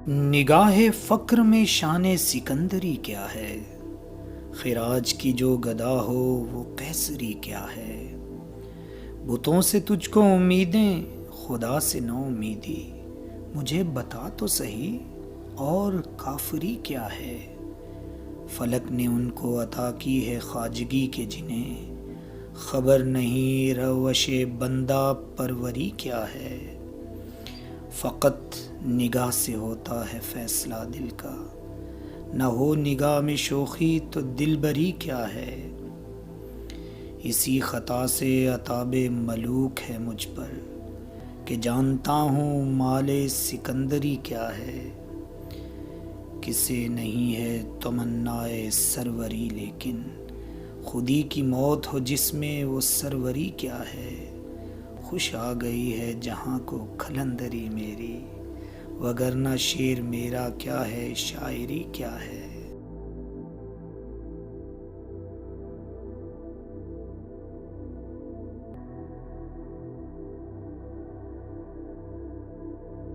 نگاہ فقر میں شان سکندری کیا ہے، خراج کی جو گدا ہو وہ قیصری کیا ہے۔ بتوں سے تجھ کو امیدیں، خدا سے نو امیدی، مجھے بتا تو سہی اور کافری کیا ہے۔ فلک نے ان کو عطا کی ہے خواجگی کے جنہیں خبر نہیں روش بندہ پروری کیا ہے۔ فقط نگاہ سے ہوتا ہے فیصلہ دل کا، نہ ہو نگاہ میں شوخی تو دلبری کیا ہے۔ اسی خطا سے عتاب ملوک ہے مجھ پر کہ جانتا ہوں مال سکندری کیا ہے۔ کسے نہیں ہے تمنائے سروری لیکن خودی کی موت ہو جس میں وہ سروری کیا ہے۔ خوش آ گئی ہے جہاں کو قلندری میری، وگرنہ شعر میرا کیا ہے شاعری کیا ہے۔